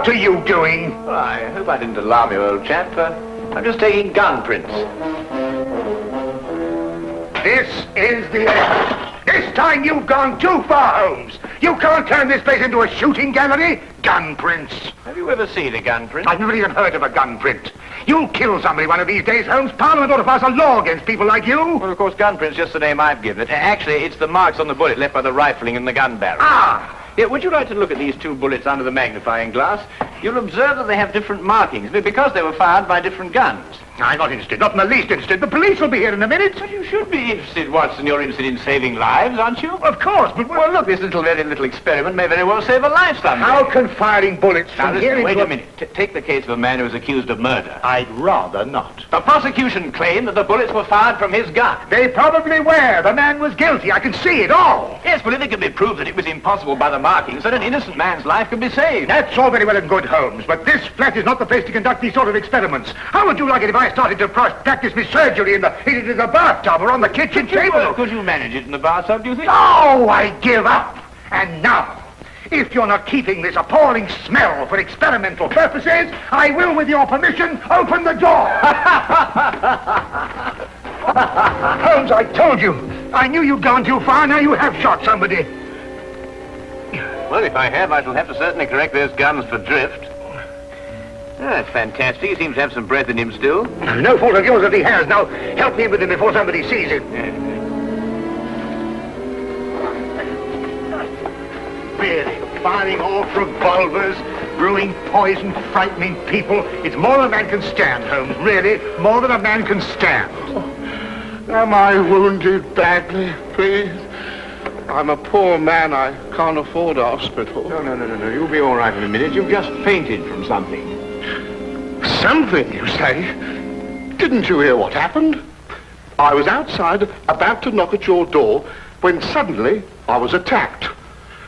What are you doing? Well, I hope I didn't alarm you, old chap. I'm just taking gun prints. This is the end. This time you've gone too far, Holmes. You can't turn this place into a shooting gallery. Gun prints. Have you ever seen a gun print? I've never even heard of a gun print. You'll kill somebody one of these days, Holmes. Parliament ought to pass a law against people like you. Well, of course, gun print's just the name I've given it. Actually, it's the marks on the bullet left by the rifling in the gun barrel. Ah! Yeah, would you like to look at these two bullets under the magnifying glass? You'll observe that they have different markings, because they were fired by different guns. I'm not interested, not in the least interested. The police will be here in a minute. But you should be interested, Watson. You're interested in saving lives, aren't you? Of course, but... Well, look, this very little experiment may very well save a life someday. How can firing bullets Now, from listen, here wait into a minute. Take the case of a man who is accused of murder. I'd rather not. The prosecution claimed that the bullets were fired from his gun. They probably were. The man was guilty. I can see it all. Yes, but if it can be proved that it was impossible by the markings, then an innocent man's life can be saved. That's all very well and good, Holmes, but this flat is not the place to conduct these sort of experiments. How would you like it if I started to practice my surgery in the bathtub or on the kitchen table? Could you manage it in the bathtub, do you think? Oh, I give up. And now, if you're not keeping this appalling smell for experimental purposes, I will, with your permission, open the door. Holmes, I told you. I knew you'd gone too far. Now you have shot somebody. Well, if I have, I shall have to certainly correct those guns for drift. That's fantastic. He seems to have some breath in him still. No fault of yours if he has. Now, help me with him before somebody sees him. Really, firing off revolvers, brewing poison, frightening people. It's more than a man can stand, Holmes. Really, more than a man can stand. Am I wounded badly, please? I'm a poor man. I can't afford a hospital. No. You'll be all right in a minute. You've just fainted from something. Something, you say? Didn't you hear what happened? I was outside, about to knock at your door, when suddenly I was attacked.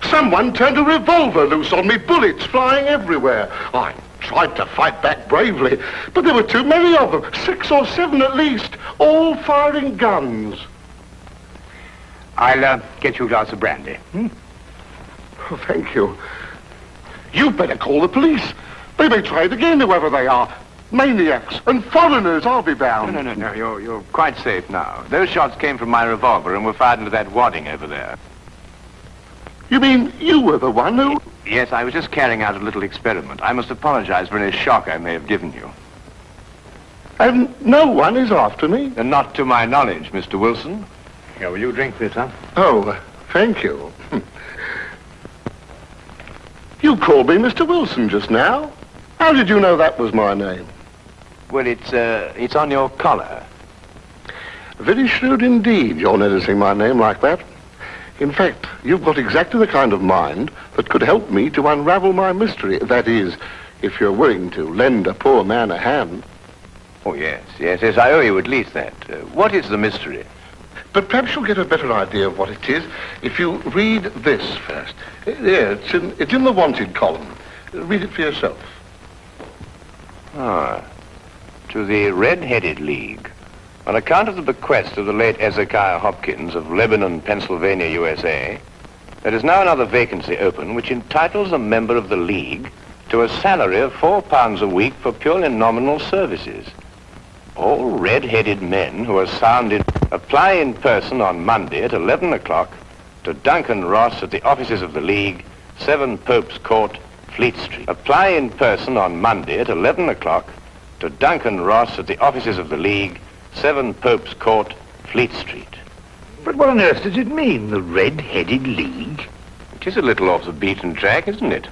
Someone turned a revolver loose on me, bullets flying everywhere. I tried to fight back bravely, but there were too many of them, 6 or 7 at least, all firing guns. I'll get you a glass of brandy. Oh, thank you. You'd better call the police. They may try it again, whoever they are. Maniacs and foreigners, I'll be bound. No. You're quite safe now. Those shots came from my revolver and were fired into that wadding over there. You mean you were the one who... Yes, I was just carrying out a little experiment. I must apologize for any shock I may have given you. And no one is after me? And not to my knowledge, Mr. Wilson. Here, will you drink this, huh? Oh, thank you. You called me Mr. Wilson just now. How did you know that was my name? Well, it's on your collar. Very shrewd indeed, you're noticing my name like that. In fact, you've got exactly the kind of mind that could help me to unravel my mystery. That is, if you're willing to lend a poor man a hand. Oh, yes, I owe you at least that. What is the mystery? But perhaps you'll get a better idea of what it is if you read this first. There, it's in the wanted column. Read it for yourself. To the Red-Headed League. On account of the bequest of the late Ezekiah Hopkins of Lebanon, Pennsylvania, USA, there is now another vacancy open which entitles a member of the League to a salary of £4 a week for purely nominal services. All red-headed men who are sound in... Apply in person on Monday at 11 o'clock to Duncan Ross at the offices of the League, 7 Pope's Court, Fleet Street. Apply in person on Monday at 11 o'clock to Duncan Ross at the offices of the League, 7 Pope's Court, Fleet Street. But what on earth does it mean, the Red-Headed League? It is a little off the beaten track, isn't it?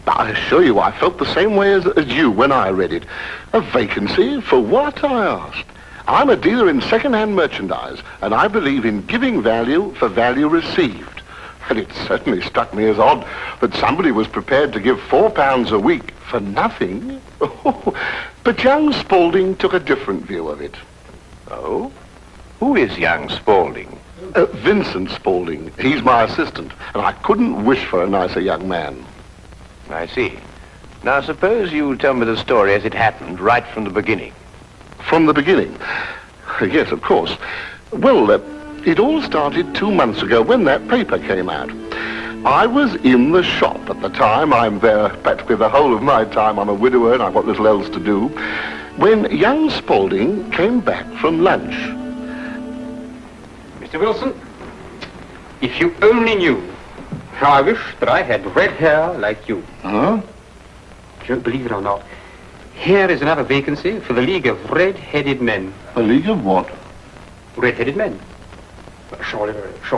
I assure you I felt the same way as you when I read it. A vacancy for what, I asked. I'm a dealer in second-hand merchandise, and I believe in giving value for value received. And it certainly struck me as odd that somebody was prepared to give £4 a week for nothing. But young Spaulding took a different view of it. Oh? Who is young Spaulding? Vincent Spaulding. He's my assistant, and I couldn't wish for a nicer young man. I see. Now, suppose you tell me the story as it happened, right from the beginning. From the beginning? Yes, of course. Well, it all started 2 months ago when that paper came out. I was in the shop at the time. I'm there practically the whole of my time. I'm a widower and I've got little else to do. When young Spaulding came back from lunch. Mr. Wilson, if you only knew how I wish that I had red hair like you. Huh? Don't believe it or not, here is another vacancy for the League of Red-Headed Men. A league of what? Red-Headed Men. Well, surely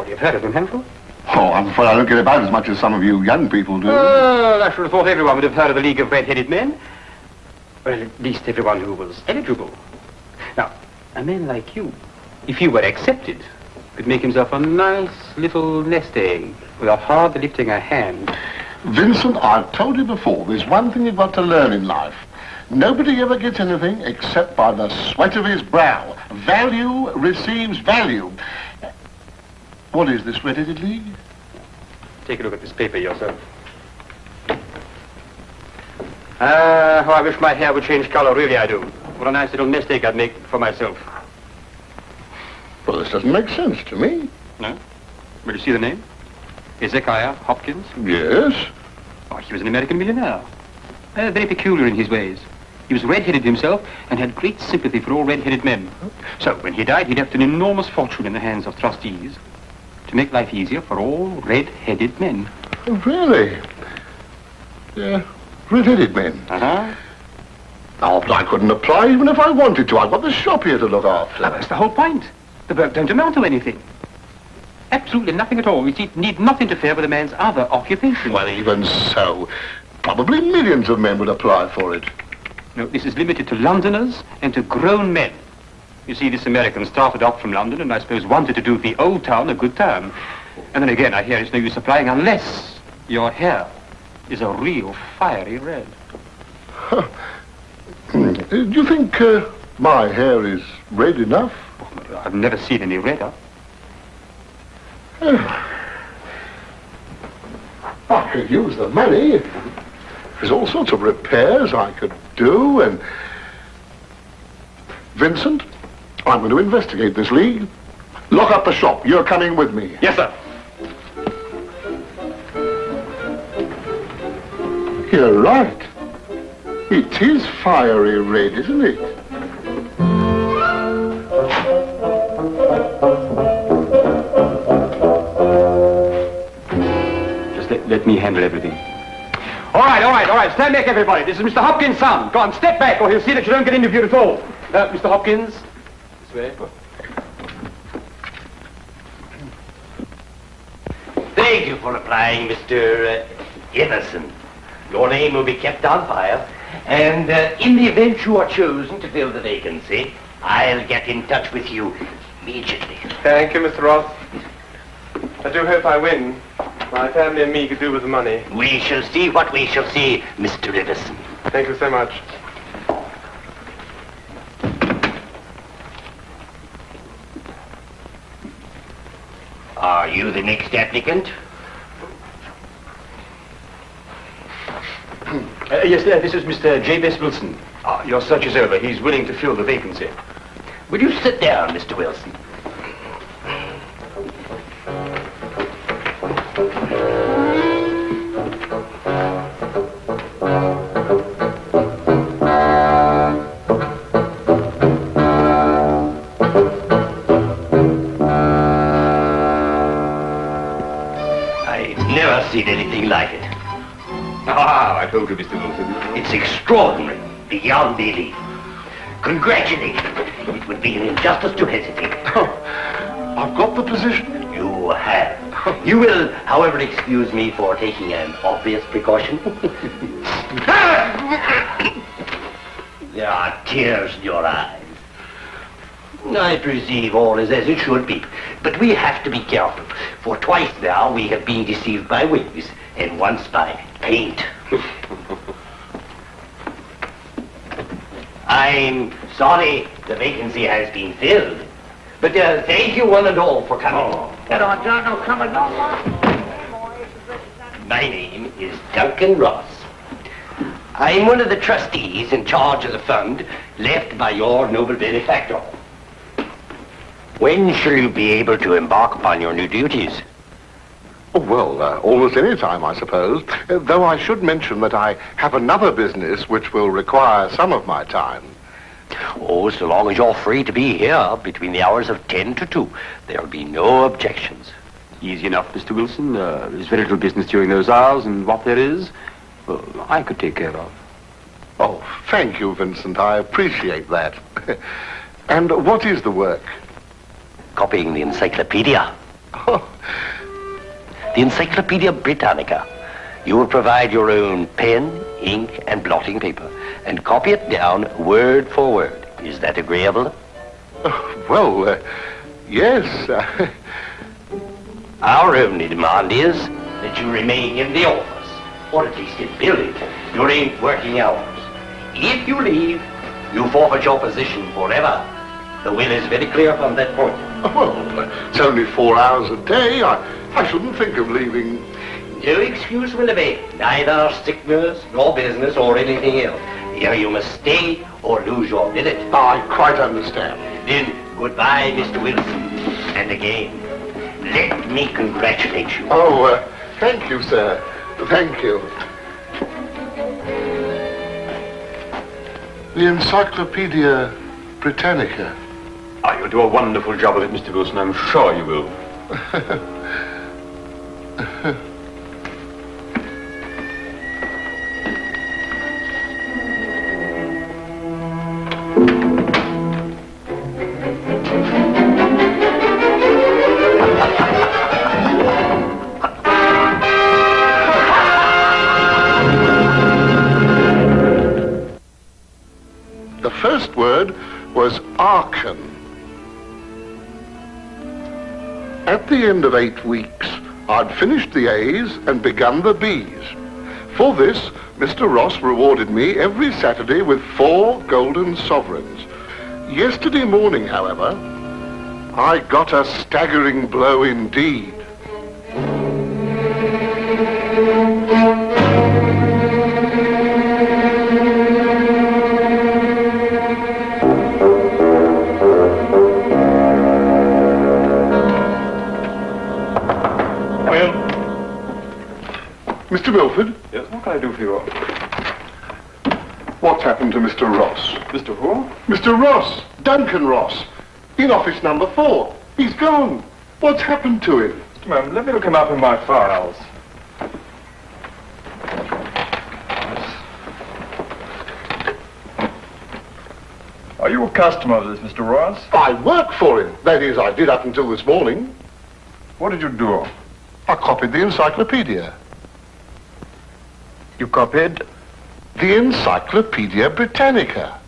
you've heard of them, haven't you? Oh, I'm afraid I don't get about as much as some of you young people do. Well, I should have thought everyone would have heard of the League of Red-Headed Men. Well, at least everyone who was eligible. Now, a man like you, if you were accepted, could make himself a nice little nest egg without hardly lifting a hand. Vincent, I've told you before, there's one thing you've got to learn in life. Nobody ever gets anything except by the sweat of his brow. Value receives value. What is this Red-Headed League? Take a look at this paper yourself. How I wish my hair would change color, really I do. What a nice little nest egg I'd make for myself. Well, this doesn't make sense to me. No? Will you see the name? Hezekiah Hopkins? Yes. Oh, he was an American millionaire. Very peculiar in his ways. He was red-headed himself and had great sympathy for all red-headed men. So, when he died, he left an enormous fortune in the hands of trustees to make life easier for all red-headed men. Oh, really? Yeah, red-headed men. Uh-huh. Oh, but I couldn't apply even if I wanted to. I've got the shop here to look after. Well, that's the whole point. The work don't amount to anything. Absolutely nothing at all. It need not interfere with a man's other occupation. Well, even so, probably millions of men would apply for it. No, this is limited to Londoners and to grown men. You see, this American started off from London and I suppose wanted to do the old town a good turn. And then again, I hear it's no use applying unless your hair is a real fiery red. Huh. Do you think my hair is red enough? Oh, I've never seen any redder. I could use the money. There's all sorts of repairs I could do, and... Vincent, I'm going to investigate this league. Lock up the shop. You're coming with me. Yes, sir. You're right. It is fiery red, isn't it? Just let me handle everything. All right. Stand back, everybody. This is Mr. Hopkins' son. Go on, step back, or he'll see that you don't get interviewed at all. Mr. Hopkins, this way. Thank you for applying, Mr. Everson. Your name will be kept on file, and in the event you are chosen to fill the vacancy, I'll get in touch with you immediately. Thank you, Mr. Ross. I do hope I win. My family and me could do with the money. We shall see what we shall see, Mr. Everson. Thank you so much. Are you the next applicant? Yes, this is Mr. J.B.S. Wilson. Your search is over. He's willing to fill the vacancy. Will you sit down, Mr. Wilson? I've never seen anything like it. I told you, Mr. Wilson. It's extraordinary, beyond belief. Congratulations. It would be an injustice to hesitate. I've got the position. You have. You will, however, excuse me for taking an obvious precaution. There are tears in your eyes. I perceive all is as it should be, but we have to be careful, for twice now we have been deceived by wigs, and once by paint. I'm sorry the vacancy has been filled, but thank you one and all for coming. My name is Duncan Ross. I'm one of the trustees in charge of the fund left by your noble benefactor. When shall you be able to embark upon your new duties? Oh, well, almost any time, I suppose. Though I should mention that I have another business which will require some of my time. Oh, so long as you're free to be here between the hours of 10 to 2, there'll be no objections. Easy enough, Mr. Wilson. There's very little business during those hours, and what there is, well, I could take care of. Oh, thank you, Vincent. I appreciate that. And what is the work? Copying the encyclopedia. Oh, The Encyclopedia Britannica. You will provide your own pen, ink, and blotting paper, and copy it down word for word. Is that agreeable? well, yes. Our only demand is that you remain in the office, or at least in building, during working hours. If you leave, you forfeit your position forever. The will is very clear from that point. Well, it's only 4 hours a day. I shouldn't think of leaving. No excuse will avail, neither sickness, nor business, or anything else. Here you must stay or lose your billet. I quite understand. Then, goodbye, Mr. Wilson. And again, let me congratulate you. Oh, thank you, sir. Thank you. The Encyclopedia Britannica. Oh, you'll do a wonderful job of it, Mr. Wilson. I'm sure you will. The first word was Arkan. At the end of 8 weeks, I'd finished the A's and begun the B's. For this, Mr. Ross rewarded me every Saturday with 4 golden sovereigns. Yesterday morning, however, I got a staggering blow indeed. Mr. Milford? Yes, what can I do for you? What's happened to Mr. Ross? Mr. Who? Mr. Ross! Duncan Ross! In office number 4. He's gone. What's happened to him? Ma'am, let me look him up in my files. Are you a customer of this, Mr. Ross? I work for him. That is, I did up until this morning. What did you do? I copied the encyclopedia. You copied? The Encyclopedia Britannica.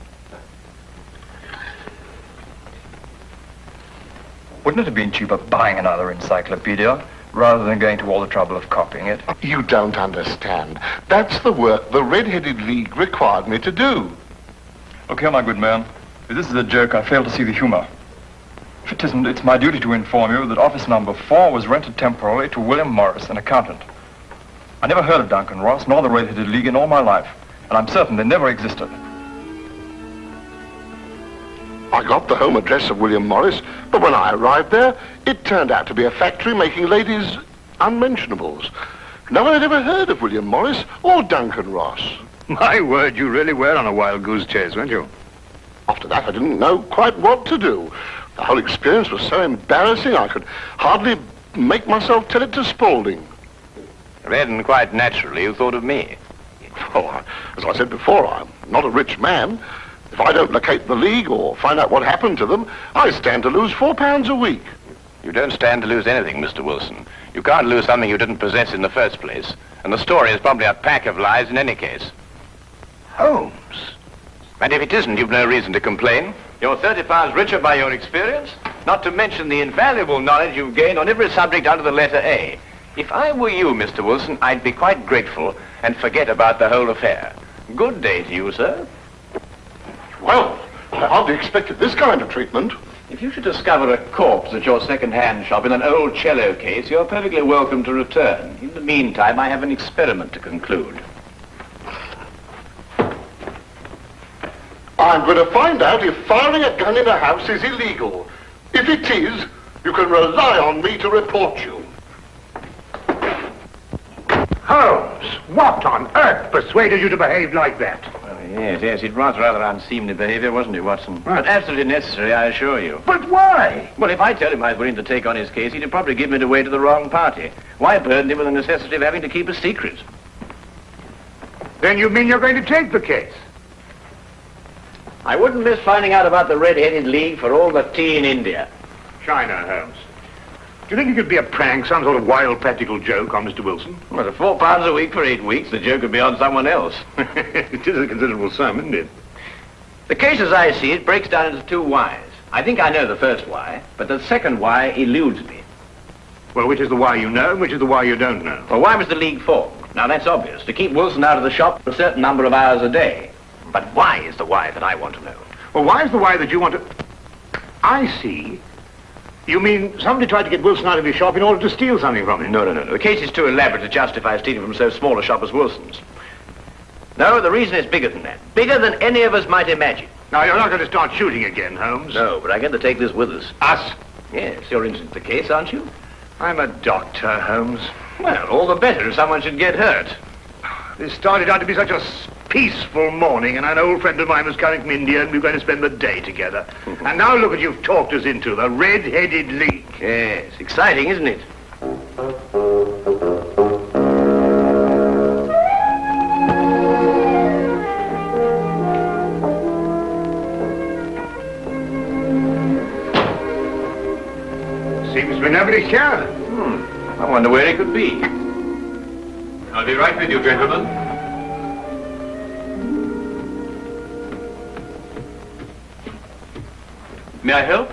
Wouldn't it have been cheaper buying another encyclopedia rather than going to all the trouble of copying it? You don't understand. That's the work the Red-Headed League required me to do. Look here, my good man. If this is a joke, I fail to see the humor. If it isn't, it's my duty to inform you that office number 4 was rented temporarily to William Morris, an accountant. I never heard of Duncan Ross, nor the Red-Headed League in all my life, and I'm certain they never existed. I got the home address of William Morris, but when I arrived there, it turned out to be a factory making ladies' unmentionables. No one had ever heard of William Morris or Duncan Ross. My word, you really were on a wild goose chase, weren't you? After that, I didn't know quite what to do. The whole experience was so embarrassing, I could hardly make myself tell it to Spaulding. Then, quite naturally, you thought of me. Well, as I said before, I'm not a rich man. If I don't locate the League or find out what happened to them, I stand to lose £4 a week. You don't stand to lose anything, Mr. Wilson. You can't lose something you didn't possess in the first place. And the story is probably a pack of lies in any case. Holmes. And if it isn't, you've no reason to complain. You're 30 pounds richer by your experience, not to mention the invaluable knowledge you've gained on every subject under the letter A. If I were you, Mr. Wilson, I'd be quite grateful and forget about the whole affair. Good day to you, sir. Well, I hardly expected this kind of treatment. If you should discover a corpse at your second-hand shop in an old cello case, you're perfectly welcome to return. In the meantime, I have an experiment to conclude. I'm going to find out if firing a gun in a house is illegal. If it is, you can rely on me to report you. Holmes, what on earth persuaded you to behave like that? Well, yes, it was rather unseemly behavior, wasn't it, Watson? Right. But absolutely necessary, I assure you. But why? Well, if I tell him I was willing to take on his case, he'd probably give me away to the wrong party. Why burden him with the necessity of having to keep a secret? Then you mean you're going to take the case? I wouldn't miss finding out about the Red-Headed League for all the tea in India. China, Holmes. Do you think it could be a prank, some sort of wild practical joke on Mr. Wilson? Well, at £4 a week for 8 weeks, the joke would be on someone else. It is a considerable sum, isn't it? The case, as I see it, breaks down into two whys. I think I know the first why, but the second why eludes me. Well, which is the why you know, and which is the why you don't know? Well, why was the League formed? Now, that's obvious. To keep Wilson out of the shop for a certain number of hours a day. But why is the why that I want to know? Well, why is the why that you want to... I see. You mean somebody tried to get Wilson out of his shop in order to steal something from him? No. The case is too elaborate to justify stealing from so small a shop as Wilson's. No, the reason is bigger than that. Bigger than any of us might imagine. Now, you're not going to start shooting again, Holmes. No, but I get to take this with us. Us? Yes, you're interested in the case, aren't you? I'm a doctor, Holmes. Well, all the better if someone should get hurt. This started out to be such a peaceful morning, and an old friend of mine was coming from India, and we were going to spend the day together. And now look what you've talked us into, the Red-Headed League. Yes, exciting, isn't it? Seems to be nobody here. I wonder where it could be. I'll be right with you, gentlemen. May I help?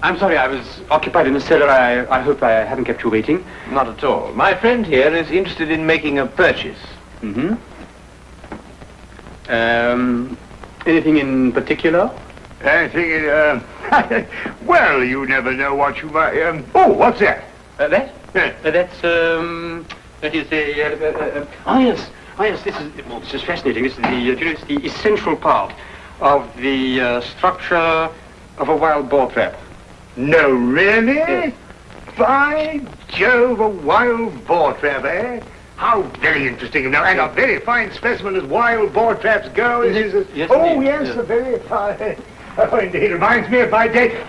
I'm sorry, I was occupied in the cellar. I hope I haven't kept you waiting. Not at all. My friend here is interested in making a purchase. Mm-hmm. Anything in particular? Anything, well, you never know what you might, oh, what's that? That? Yeah. That is a, yes, this is fascinating. This is it's the essential part of the structure of a wild boar trap. No, really? Yes. By Jove, a wild boar trap, eh? How very interesting. Now, and a very fine specimen as wild boar traps go. Yes, oh, indeed. yes, Yes. a very fine. Oh, indeed, reminds me of my day.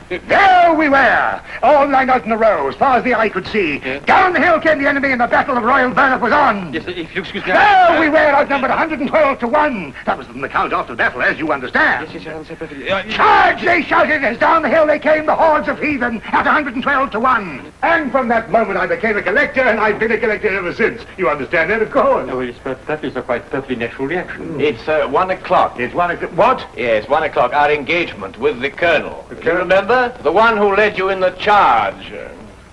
There we were, all lined out in a row, as far as the eye could see. Yes. Down the hill came the enemy, and the Battle of Royal Burnop was on. Yes, if you excuse me. There we were, outnumbered 112 to 1. That was from the count after the battle, as you understand. Yes, I understand perfectly. Charge, they shouted, as down the hill they came, the hordes of heathen, at 112 to 1. And from that moment I became a collector, and I've been a collector ever since. You understand that, of course. Oh, yes, but that is a quite perfectly natural reaction. It's 1 o'clock. It's 1 o'clock. What? Yes, 1 o'clock, our engagement with the Colonel. The Do you Colonel? remember? The one who led you in the charge.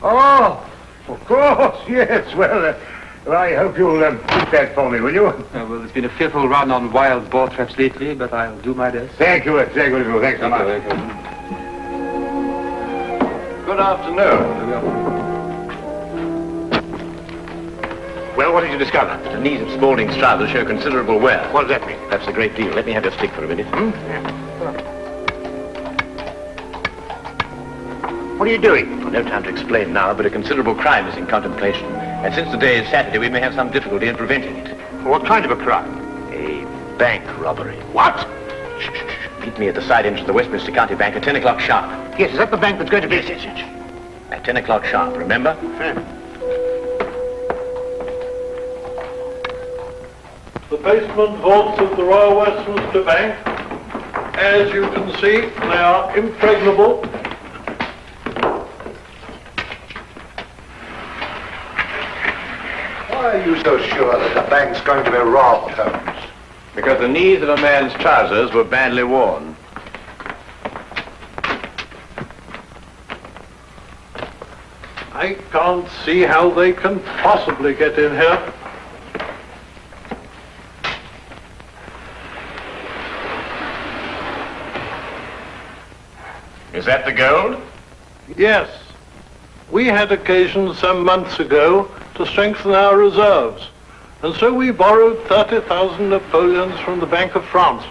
Oh, of course, yes. Well, I hope you'll keep that for me, will you? Well, there's been a fearful run on wild boar traps lately, but I'll do my best. Thank you, thanks so much. Good afternoon. Well, what did you discover? The knees of Spaulding's trousers show considerable wear. What does that mean? That's a great deal. Let me have your stick for a minute. What are you doing? Well, no time to explain now, but a considerable crime is in contemplation. And since today is Saturday, we may have some difficulty in preventing it. What kind of a crime? A bank robbery. What? Shh. Meet me at the side entrance of the Westminster County Bank at 10 o'clock sharp. Yes, is that the bank that's going to be... Yes. At 10 o'clock sharp, remember? The basement vaults of the Royal Westminster Bank, as you can see, they are impregnable. Why are you so sure that the bank's going to be robbed, Holmes? Because the knees of a man's trousers were badly worn. I can't see how they can possibly get in here. Is that the gold? Yes. We had occasion some months ago to strengthen our reserves, and so we borrowed 30,000 Napoleons from the Bank of France.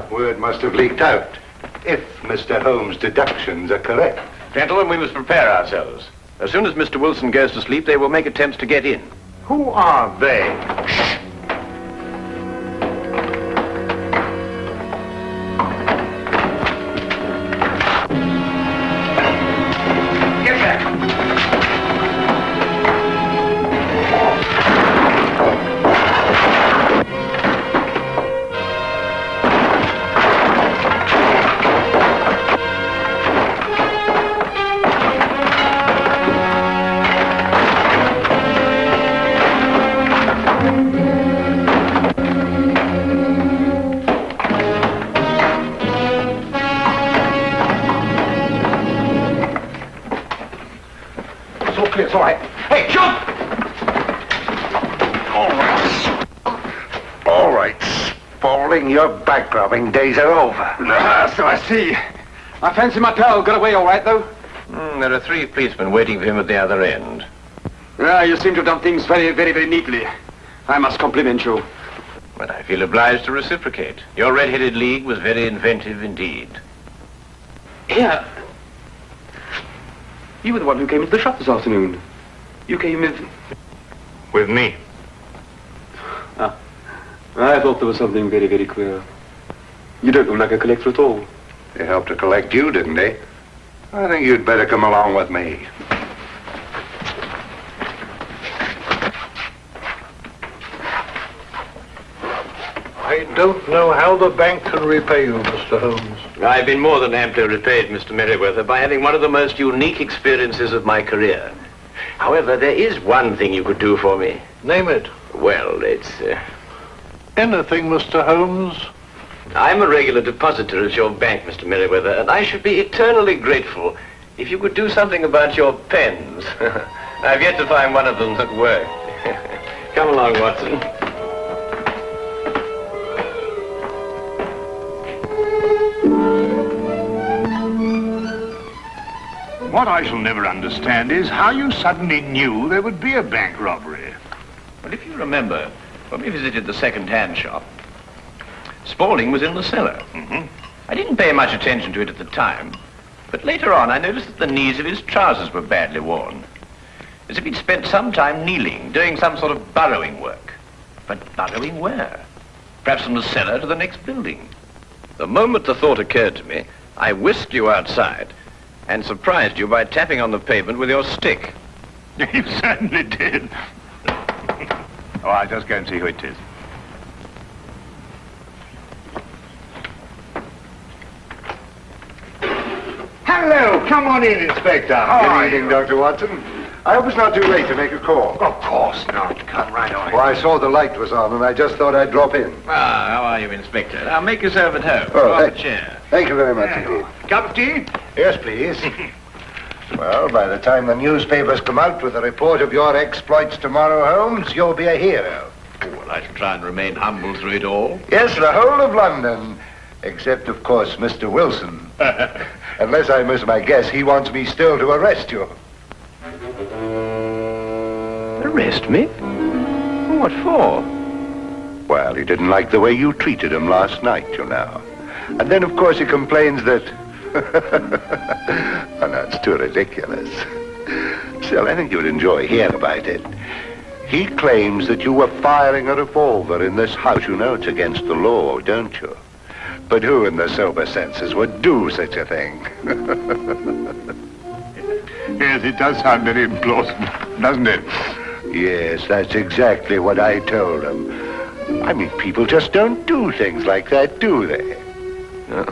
Word must have leaked out, if Mr. Holmes' deductions are correct. Gentlemen, we must prepare ourselves. As soon as Mr. Wilson goes to sleep, they will make attempts to get in. Who are they? Get back! It's all right. Hey, jump! All right, Spaulding, your back-robbing days are over. So I see. I fancy my pal got away all right, though. There are 3 policemen waiting for him at the other end. You seem to have done things very, very, very neatly. I must compliment you. But I feel obliged to reciprocate. Your red-headed league was very inventive indeed. Here. You were the one who came into the shop this afternoon. You came with... With me. Ah. I thought there was something very, very queer. You don't look like a collector at all. They helped to collect you, didn't they? I think you'd better come along with me. I don't know how the bank can repay you, Mr. Holmes. I've been more than amply repaid, Mr. Merriweather, by having one of the most unique experiences of my career. However, there is one thing you could do for me. Name it. Well, it's... Anything, Mr. Holmes. I'm a regular depositor at your bank, Mr. Merriweather, and I should be eternally grateful if you could do something about your pens. I've yet to find one of them that worked. Come along, Watson. What I shall never understand is how you suddenly knew there would be a bank robbery. Well, if you remember, when we visited the second-hand shop, Spaulding was in the cellar. I didn't pay much attention to it at the time, but later on I noticed that the knees of his trousers were badly worn, as if he'd spent some time kneeling, doing some sort of burrowing work. But burrowing where? Perhaps from the cellar to the next building. The moment the thought occurred to me, I whisked you outside and surprised you by tapping on the pavement with your stick. You certainly did. Oh, I'll just go and see who it is. Hello, come on in, Inspector. Good evening, Dr. Watson. I hope it's not too late to make a call. Of course not. Come right on. Well, I saw the light was on, and I just thought I'd drop in. Ah, how are you, Inspector? Now, make yourself at home. Oh, Have a chair. Thank you very much indeed. Cup of tea? Yes, please. Well, by the time the newspapers come out with a report of your exploits tomorrow, Holmes, you'll be a hero. Well, I shall try and remain humble through it all. Yes, the whole of London. Except, of course, Mr. Wilson. Unless I miss my guess, he wants me still to arrest you. Arrest me? What for? Well, he didn't like the way you treated him last night, you know. And then, of course, he complains that... Oh, no, it's too ridiculous. Still, I think you'd enjoy hearing about it. He claims that you were firing a revolver in this house. You know it's against the law, don't you? But who in their sober senses would do such a thing? Yes, it does sound very implausible, doesn't it? Yes, that's exactly what I told him. I mean, people just don't do things like that, do they? No.